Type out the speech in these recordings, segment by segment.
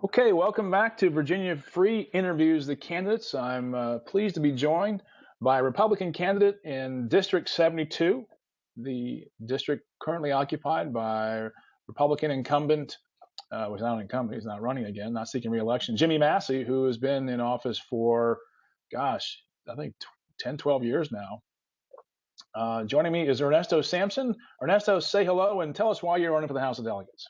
Okay, welcome back to Virginia Free Interviews the Candidates. I'm pleased to be joined by a Republican candidate in District 72, the district currently occupied by Republican incumbent, well, he's not an incumbent, he's not running again, not seeking re-election, Jimmy Massie, who has been in office for, gosh, I think 10, 12 years now. Joining me is Ernesto Sampson. Ernesto, say hello and tell us why you're running for the House of Delegates.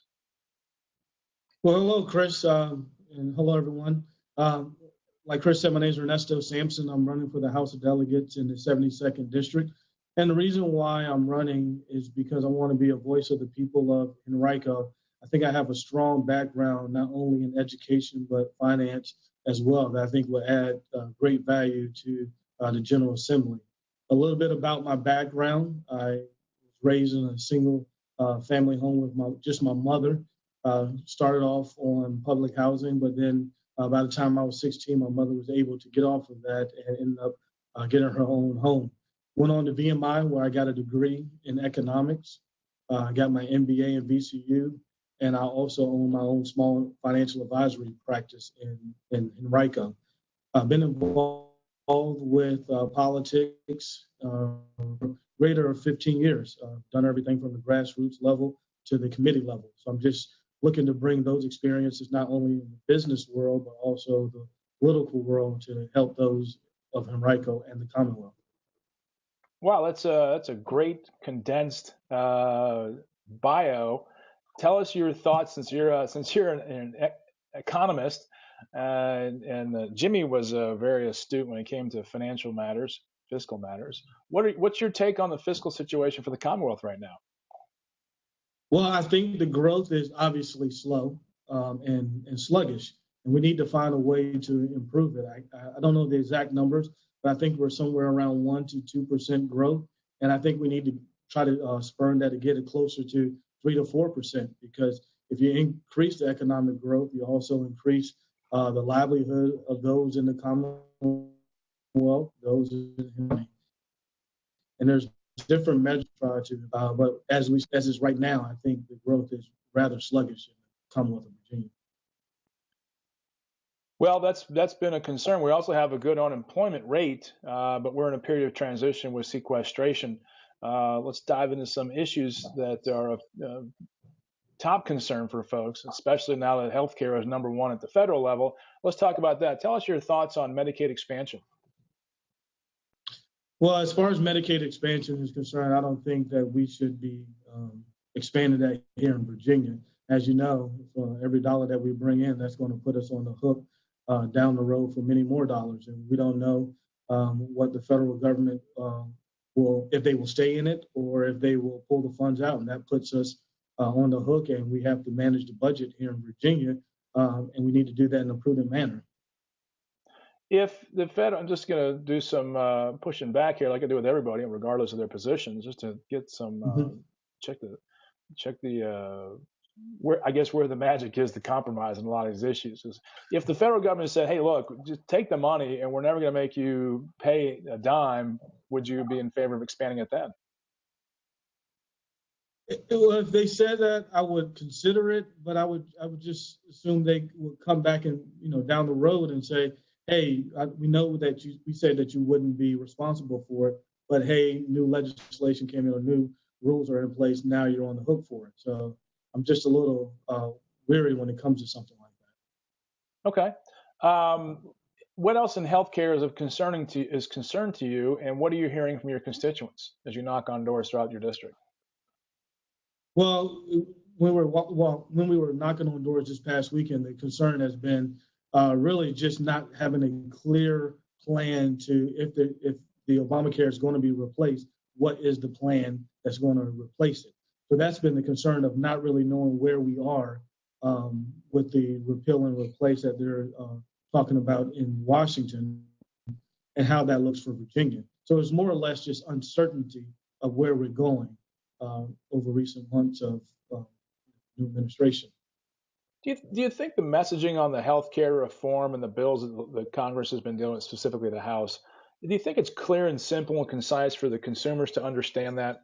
Well, hello, Chris, and hello, everyone. Like Chris said, my name is Ernesto Sampson. I'm running for the House of Delegates in the 72nd District. And the reason why I'm running is because I want to be a voice of the people of Henrico. I think I have a strong background, not only in education, but finance as well, that I think will add great value to the General Assembly. A little bit about my background. I was raised in a single family home with just my mother. Started off on public housing, but then by the time I was 16, my mother was able to get off of that and ended up getting her own home. Went on to VMI, where I got a degree in economics. I got my MBA in VCU, and I also own my own small financial advisory practice in Henrico. I've been involved with politics greater of 15 years. Done everything from the grassroots level to the committee level. So I'm just looking to bring those experiences not only in the business world, but also the political world to help those of Henrico and the Commonwealth. Wow, that's a great condensed bio. Tell us your thoughts since you're an economist, and Jimmy was very astute when it came to financial matters, fiscal matters. What's your take on the fiscal situation for the Commonwealth right now? Well, I think the growth is obviously slow and sluggish, and we need to find a way to improve it. I don't know the exact numbers, but I think we're somewhere around 1 to 2% growth, and I think we need to try to spur that to get it closer to 3 to 4%, because if you increase the economic growth, you also increase the livelihood of those in the Commonwealth, those in the county. And there's different measures but as is right now, I think the growth is rather sluggish in the Commonwealth of Virginia. Well, that's been a concern. We also have a good unemployment rate, but we're in a period of transition with sequestration. Let's dive into some issues that are of top concern for folks, especially now that healthcare is number one at the federal level. Let's talk about that. Tell us your thoughts on Medicaid expansion. Well, as far as Medicaid expansion is concerned, I don't think that we should be expanding that here in Virginia. As you know, for every dollar that we bring in, that's going to put us on the hook down the road for many more dollars. And we don't know what the federal government will, if they will stay in it or if they will pull the funds out. And that puts us on the hook, and we have to manage the budget here in Virginia, and we need to do that in a prudent manner. If the Fed, I'm just going to do some pushing back here, like I do with everybody, regardless of their positions, just to get some check the where the magic is to compromise in a lot of these issues. Is if the federal government said, "Hey, look, just take the money, and we're never going to make you pay a dime," would you be in favor of expanding it then? Well, if they said that, I would consider it, but I would just assume they would come back and down the road and say, hey, we know that we said that you wouldn't be responsible for it, but hey, new legislation came in or new rules are in place. Now you're on the hook for it. So I'm just a little weary when it comes to something like that. Okay. What else in healthcare is concern to you, and what are you hearing from your constituents as you knock on doors throughout your district? Well, when we were knocking on doors this past weekend, the concern has been really just not having a clear plan to if the Obamacare is going to be replaced, what is the plan that's going to replace it? So that's been the concern of not really knowing where we are with the repeal and replace that they're talking about in Washington and how that looks for Virginia. So it's more or less just uncertainty of where we're going over recent months of new administration. Do you think the messaging on the healthcare reform and the bills that Congress has been dealing with, specifically the House, do you think it's clear and simple and concise for the consumers to understand that?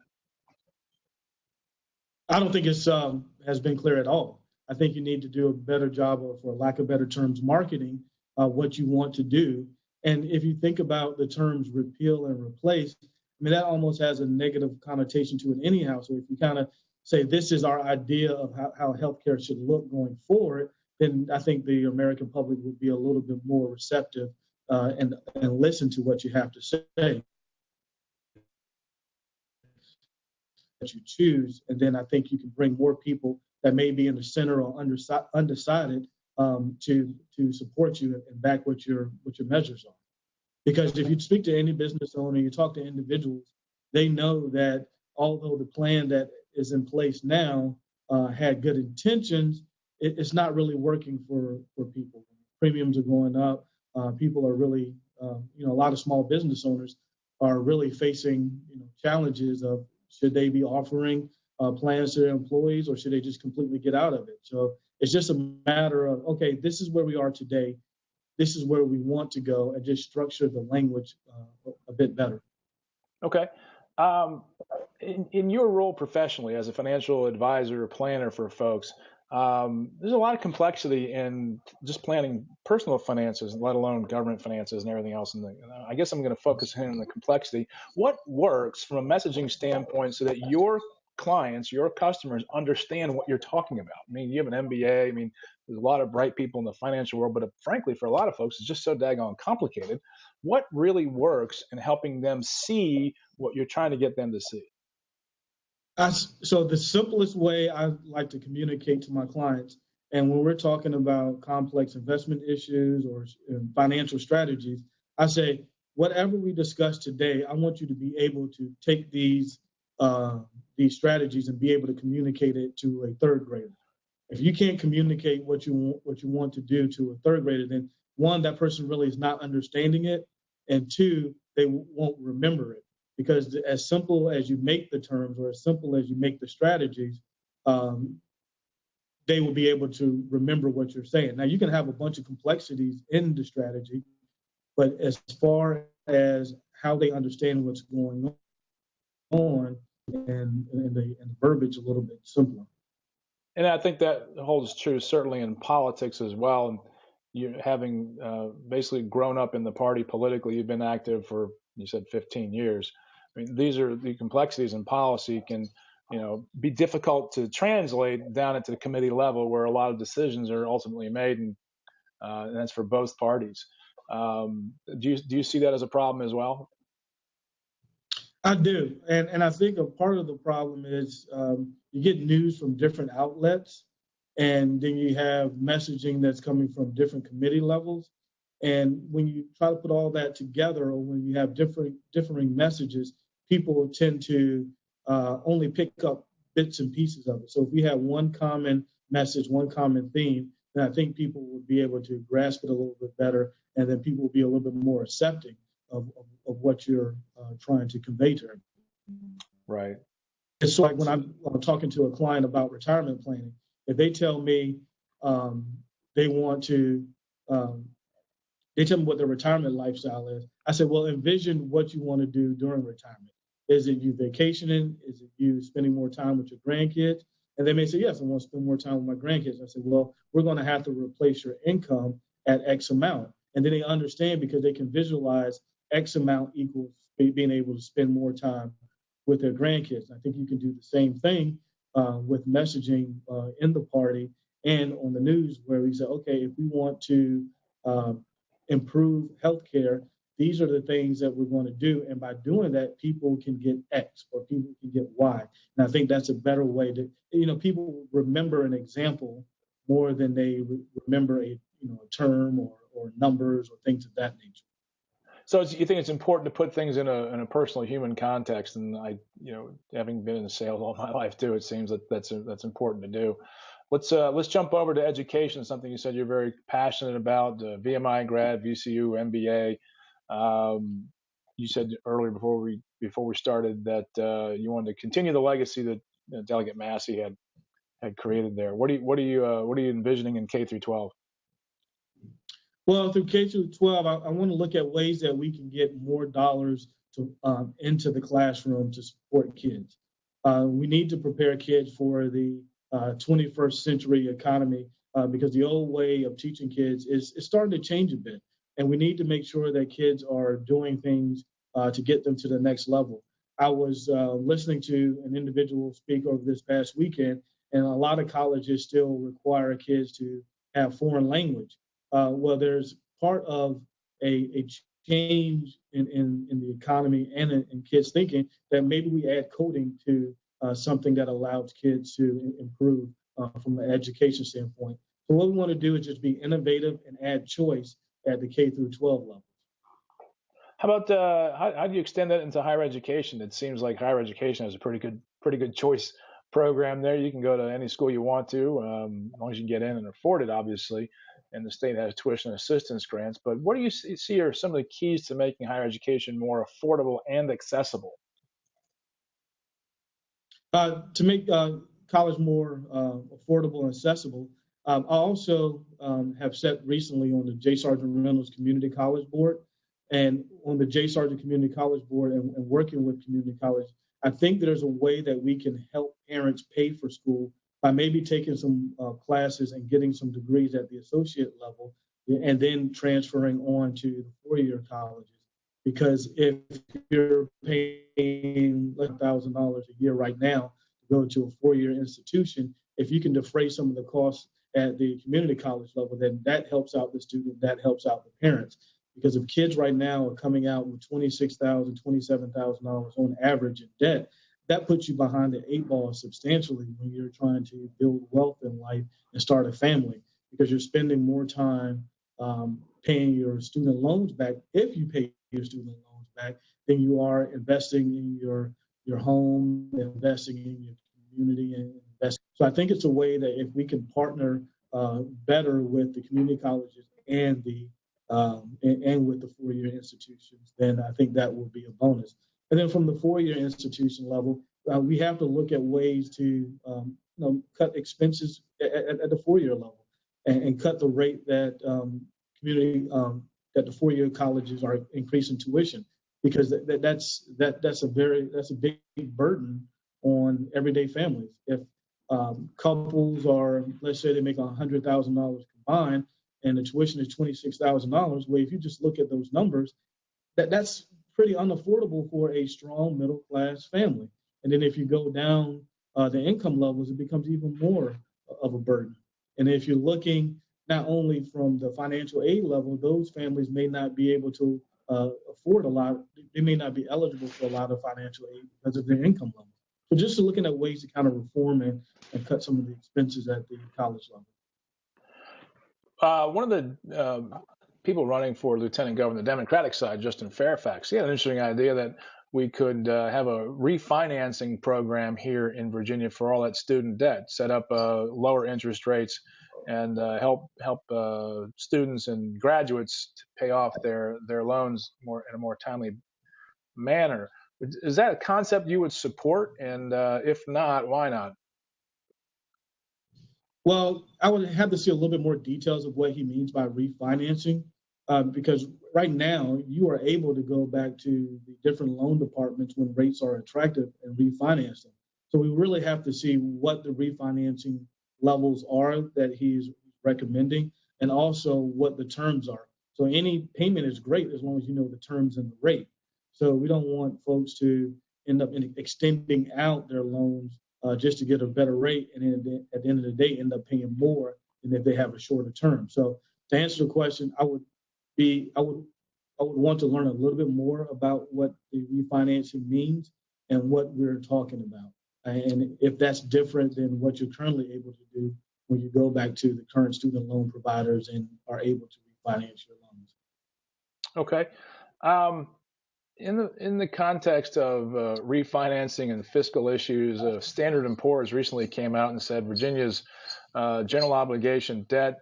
I don't think it's has been clear at all. I think you need to do a better job of, for lack of better terms, marketing what you want to do. And if you think about the terms repeal and replace, I mean, that almost has a negative connotation to it anyhow. So if you kind of say this is our idea of how healthcare should look going forward, then I think the American public would be a little bit more receptive and listen to what you have to say that you choose. And then I think you can bring more people that may be in the center or undecided to support you and back what your measures are. Because if you speak to any business owner, you talk to individuals, they know that although the plan that is in place now had good intentions, it's not really working for people. Premiums are going up. People are really, a lot of small business owners are really facing challenges of should they be offering plans to their employees or should they just completely get out of it? So it's just a matter of, okay, this is where we are today. This is where we want to go, and just structure the language a bit better. Okay. In your role professionally as a financial advisor or planner for folks, there's a lot of complexity in just planning personal finances, let alone government finances and everything else. And I guess I'm going to focus in on the complexity. What works from a messaging standpoint so that your clients, your customers understand what you're talking about? I mean, you have an MBA. I mean, there's a lot of bright people in the financial world, but frankly, for a lot of folks, it's just so daggone complicated. What really works in helping them see what you're trying to get them to see? So the simplest way I like to communicate to my clients, and when we're talking about complex investment issues or financial strategies, I say, whatever we discuss today, I want you to be able to take these strategies and be able to communicate it to a third grader. If you can't communicate what you want to do to a third grader, then one, that person really is not understanding it, and two, they won't remember it. Because as simple as you make the terms or as simple as you make the strategies, they will be able to remember what you're saying. Now, you can have a bunch of complexities in the strategy, but as far as how they understand what's going on and the verbiage a little bit simpler. And I think that holds true certainly in politics as well. And you having basically grown up in the party politically, you've been active for, you said, 15 years. I mean, these are the complexities in policy can, be difficult to translate down into the committee level where a lot of decisions are ultimately made, and that's for both parties. Do you see that as a problem as well? I do, and I think a part of the problem is you get news from different outlets, and then you have messaging that's coming from different committee levels. And when you try to put all that together, or when you have differing messages, people tend to only pick up bits and pieces of it. So if we have one common message, one common theme, then I think people will be able to grasp it a little bit better, and then people will be a little bit more accepting of what you're trying to convey to them. Right. It's like when I'm talking to a client about retirement planning, if they tell me they want to, they tell me what their retirement lifestyle is. I said, well, envision what you want to do during retirement. Is it you vacationing? Is it you spending more time with your grandkids? And they may say, yes, I want to spend more time with my grandkids. I said, well, we're going to have to replace your income at X amount. And then they understand because they can visualize X amount equals being able to spend more time with their grandkids. I think you can do the same thing with messaging in the party and on the news, where we say, okay, if we want to improve healthcare, these are the things that we're going to do. And by doing that, people can get X or people can get Y. And I think that's a better way to, people remember an example more than they remember a term or numbers or things of that nature. So you think it's important to put things in a personal human context, and I, having been in sales all my life too, it seems that that's important to do. Let's jump over to education, something you said you're very passionate about. VMI grad, VCU, MBA. You said earlier before we started that you wanted to continue the legacy that Delegate Massie had created there. What are you envisioning in K through 12? Well, through K through 12, I want to look at ways that we can get more dollars into the classroom to support kids. We need to prepare kids for the 21st century economy, because the old way of teaching kids is starting to change a bit. And we need to make sure that kids are doing things to get them to the next level. I was listening to an individual speak over this past weekend, and a lot of colleges still require kids to have foreign language. Well, there's part of a change in the economy and in kids thinking that maybe we add coding to something that allows kids to improve from an education standpoint. So what we want to do is just be innovative and add choice at the K through 12 level. How about how do you extend that into higher education? It seems like higher education has a pretty good choice program there. You can go to any school you want to, as long as you can get in and afford it, obviously. And the state has tuition assistance grants. But what do you see are some of the keys to making higher education more affordable and accessible? To make college more affordable and accessible, I also have sat recently on the J. Sargent Reynolds Community College Board. And on the J. Sargent Community College Board and working with community college, I think there's a way that we can help parents pay for school by maybe taking some classes and getting some degrees at the associate level and then transferring on to the four-year colleges. Because if you're paying $1,000 a year right now to go to a four-year institution, if you can defray some of the costs at the community college level, then that helps out the student, that helps out the parents. Because if kids right now are coming out with $26,000, $27,000 on average in debt, that puts you behind the eight ball substantially when you're trying to build wealth in life and start a family, because you're spending more time paying your student loans back, if you pay your student loans back, than you are investing in your home, investing in your community, and investing. So I think it's a way that if we can partner better with the community colleges and with the four-year institutions, then I think that will be a bonus. And then from the four-year institution level, we have to look at ways to cut expenses at the four-year level and cut the rate that that the four-year colleges are increasing tuition, because that's a big burden on everyday families. If couples are, let's say they make $100,000 combined, and the tuition is $26,000. Well, if you just look at those numbers, that's pretty unaffordable for a strong middle class family. And then if you go down the income levels, it becomes even more of a burden. And if you're looking not only from the financial aid level, those families may not be able to afford a lot. They may not be eligible for a lot of financial aid because of their income level. So just looking at ways to kind of reform and cut some of the expenses at the college level. One of the people running for lieutenant governor, the Democratic side, Justin Fairfax, he had an interesting idea that we could have a refinancing program here in Virginia for all that student debt, set up lower interest rates, and help students and graduates to pay off their loans in a more timely manner. Is that a concept you would support? And if not, why not? Well, I would have to see a little bit more details of what he means by refinancing, because right now you are able to go back to the different loan departments when rates are attractive and refinance them. So we really have to see what the refinancing levels are that he's recommending, and also what the terms are. So any payment is great as long as you know the terms and the rate. So we don't want folks to end up extending out their loans just to get a better rate, and then at the end of the day end up paying more than if they have a shorter term. So to answer the question, I would want to learn a little bit more about what the refinancing means and what we're talking about, and if that's different than what you're currently able to do when you go back to the current student loan providers and are able to refinance your loans. Okay. In the context of refinancing and fiscal issues, Standard & Poor's recently came out and said Virginia's general obligation debt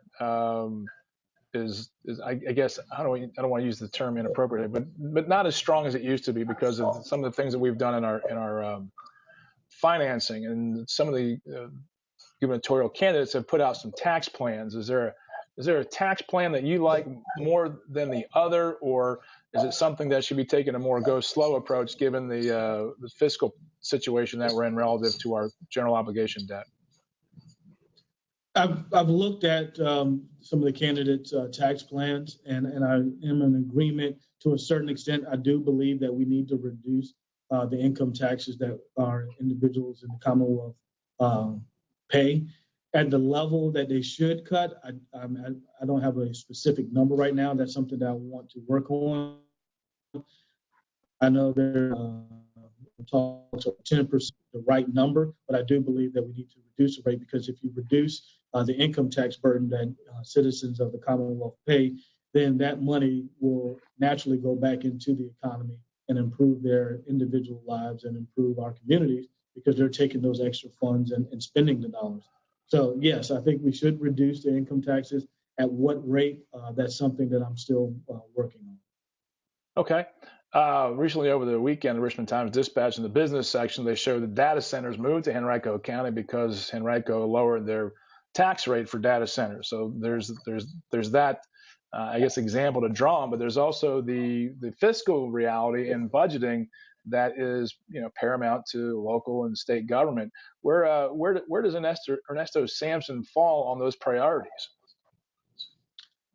is I guess I don't want to use the term inappropriately, but not as strong as it used to be because of some of the things that we've done in our financing, and some of the gubernatorial candidates have put out some tax plans. Is there a tax plan that you like more than the other, or is it something that should be taken a more go slow approach given the fiscal situation that we're in relative to our general obligation debt? I've looked at some of the candidates' tax plans, and I am in agreement to a certain extent. I do believe that we need to reduce the income taxes that our individuals in the Commonwealth pay at the level that they should cut. I don't have a specific number right now. That's something that I want to work on. I know there talks of 10% the right number, but I do believe that we need to reduce the rate, because if you reduce the income tax burden that citizens of the Commonwealth pay, then that money will naturally go back into the economy and improve their individual lives and improve our communities, because they're taking those extra funds and spending the dollars. So, yes, I think we should reduce the income taxes. At what rate? That's something that I'm still working on. Okay. Recently, over the weekend, the Richmond Times-Dispatch in the business section, they showed that data centers moved to Henrico County because Henrico lowered their tax rate for data centers. So there's that, I guess, example to draw on. But there's also the fiscal reality in budgeting that is, paramount to local and state government. Where does Ernesto Sampson fall on those priorities?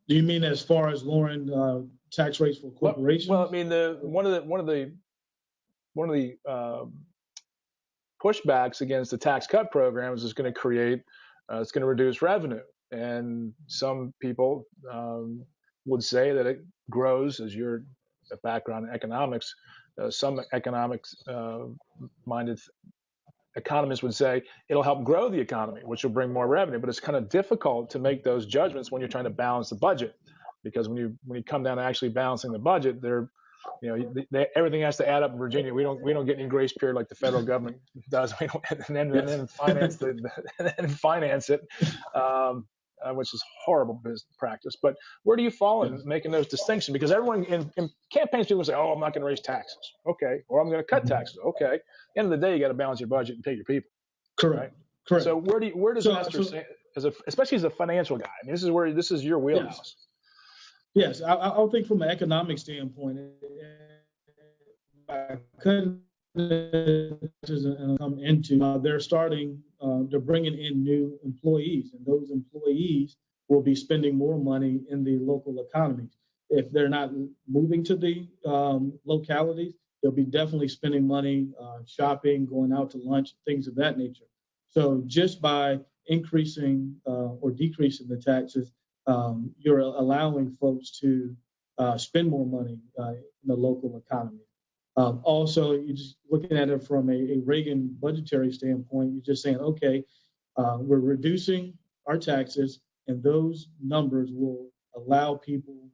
Do you mean as far as lowering tax rates for corporations? Well, I mean, one of the pushbacks against the tax cut programs is going to create, it's going to reduce revenue, and some people would say that it grows, as your background in economics. Some economics-minded economists would say it'll help grow the economy, which will bring more revenue. But it's kind of difficult to make those judgments when you're trying to balance the budget, because when you come down to actually balancing the budget, everything has to add up in Virginia. We don't get any grace period like the federal government does. We don't, and then finance it, which is horrible business practice. But where do you fall in making those distinctions? Because everyone in campaigns, people say, "Oh, I'm not going to raise taxes." Okay, or I'm going to cut taxes. Okay. At the end of the day, you got to balance your budget and pay your people. Correct. Right? Correct. So where does Ernesto, especially as a financial guy? I mean, this is your wheelhouse. Yes, I'll think from an economic standpoint. By cutting and come into, they're bringing in new employees, and those employees will be spending more money in the local economies. If they're not moving to the localities, they'll be definitely spending money shopping, going out to lunch, things of that nature. So just by increasing or decreasing the taxes, you're allowing folks to spend more money in the local economy. Also, you're just looking at it from a Reagan budgetary standpoint. You're just saying, okay, we're reducing our taxes, and those numbers will allow people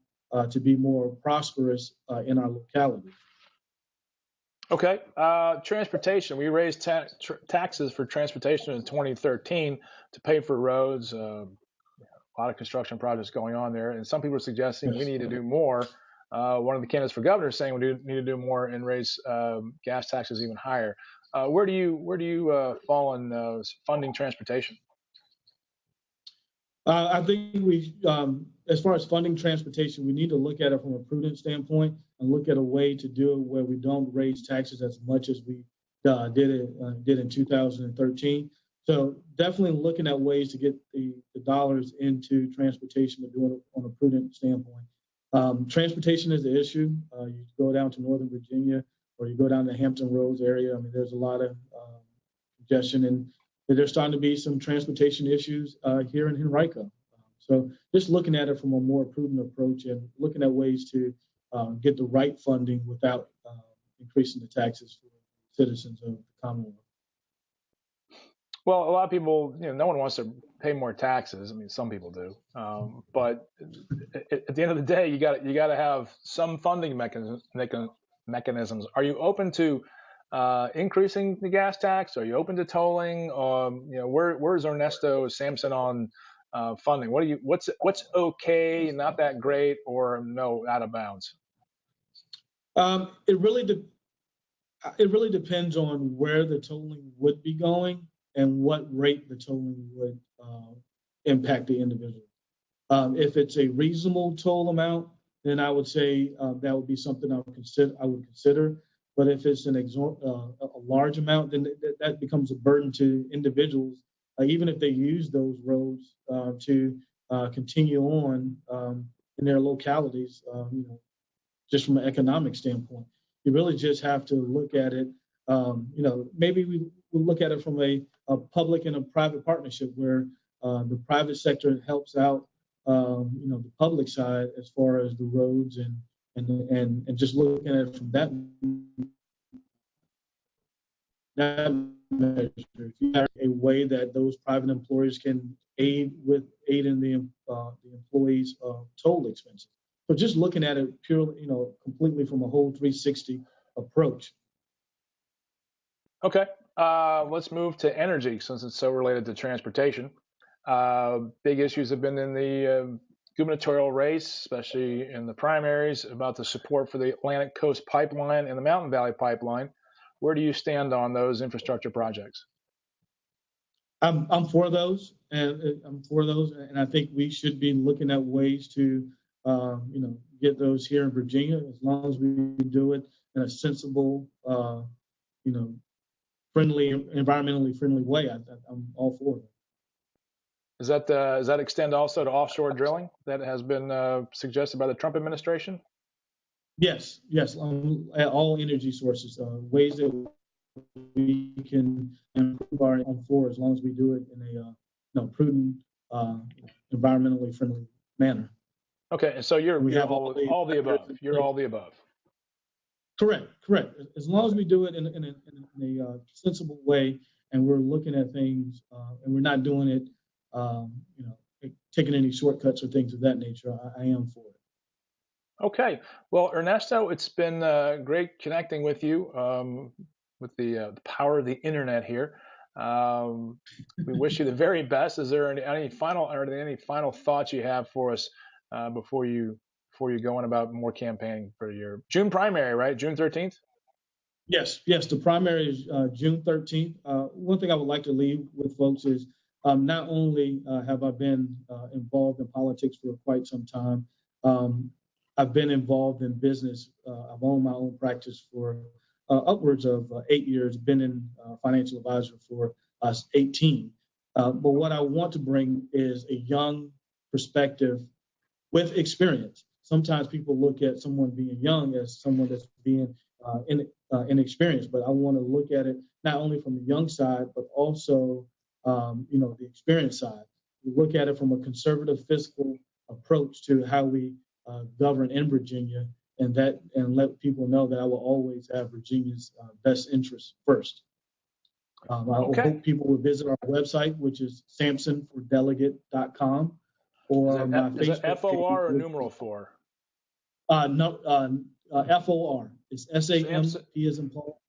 to be more prosperous in our locality. Okay. Transportation. We raised taxes for transportation in 2013 to pay for roads. A lot of construction projects going on there, and some people are suggesting we need to do more. One of the candidates for governor is saying we need to do more and raise gas taxes even higher. Where do you fall in funding transportation? I think as far as funding transportation, we need to look at it from a prudent standpoint and look at a way to do it where we don't raise taxes as much as we did in 2013. So definitely looking at ways to get the dollars into transportation, but doing it on a prudent standpoint. Transportation is the issue. You go down to Northern Virginia or you go down to Hampton Roads area. I mean, there's a lot of congestion, and there's starting to be some transportation issues here in Henrico. So just looking at it from a more prudent approach and looking at ways to get the right funding without increasing the taxes for citizens of the Commonwealth. Well, a lot of people, no one wants to pay more taxes. I mean, some people do, but at the end of the day, you got to have some funding mechanisms. Are you open to increasing the gas tax? Are you open to tolling? Where's Ernesto Sampson on funding? What's okay, not that great, or no, out of bounds? It really depends on where the tolling would be going and what rate the tolling would impact the individual. If it's a reasonable toll amount, then I would say that would be something I would consider. But if it's a large amount, then that becomes a burden to individuals even if they use those roads to continue on in their localities, just from an economic standpoint. You really just have to look at it. Maybe we will look at it from a public and a private partnership where the private sector helps out, the public side as far as the roads and just looking at it from that measure. If you have a way that those private employers can aid in the employees' total expenses. So just looking at it purely, completely from a whole 360 approach. Okay, let's move to energy since it's so related to transportation. Big issues have been in the gubernatorial race, especially in the primaries, about the support for the Atlantic Coast Pipeline and the Mountain Valley Pipeline. Where do you stand on those infrastructure projects? I'm for those, and I think we should be looking at ways to, get those here in Virginia, as long as we do it in a sensible, friendly, environmentally friendly way. I'm all for it. Does that extend also to offshore drilling that has been suggested by the Trump administration? Yes. All energy sources, ways that we can improve our own for, as long as we do it in a prudent, environmentally friendly manner. Okay, and so you're all the above. You're all the above. Correct. As long as we do it in a sensible way, and we're looking at things, and we're not doing it, taking any shortcuts or things of that nature, I am for it. Okay. Well, Ernesto, it's been great connecting with you with the power of the internet here. We wish you the very best. Is there any final thoughts you have for us before you go on about more campaigning for your June primary, right? June 13th? Yes. The primary is June 13th. One thing I would like to leave with folks is not only have I been involved in politics for quite some time, I've been involved in business. I've owned my own practice for upwards of 8 years, been in financial advisor for 18. But what I want to bring is a young perspective with experience. Sometimes people look at someone being young as someone that's being inexperienced, but I want to look at it not only from the young side, but also, the experience side. We look at it from a conservative fiscal approach to how we govern in Virginia, and let people know that I will always have Virginia's best interests first. I hope people will visit our website, which is sampsonfordelegate.com, or my Facebook. Is it FOR or numeral 4? No, FOR. It's SAMP as in Paul.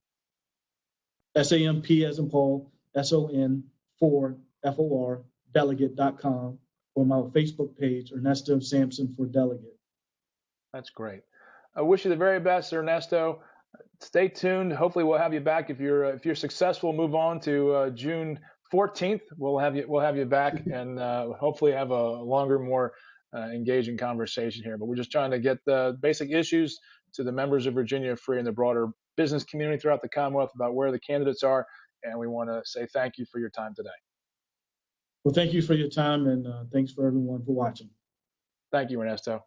SAMP as in Paul. SON for FOR delegate.com, or my Facebook page, Ernesto Sampson for Delegate. That's great. I wish you the very best, Ernesto. Stay tuned. Hopefully, we'll have you back if you're successful. Move on to June 14th. We'll have you back, and hopefully have a longer, more engaging conversation here. But we're just trying to get the basic issues to the members of Virginia Free and the broader business community throughout the Commonwealth about where the candidates are. And we want to say thank you for your time today. Well, thank you for your time, and thanks for everyone for watching. Thank you, Ernesto.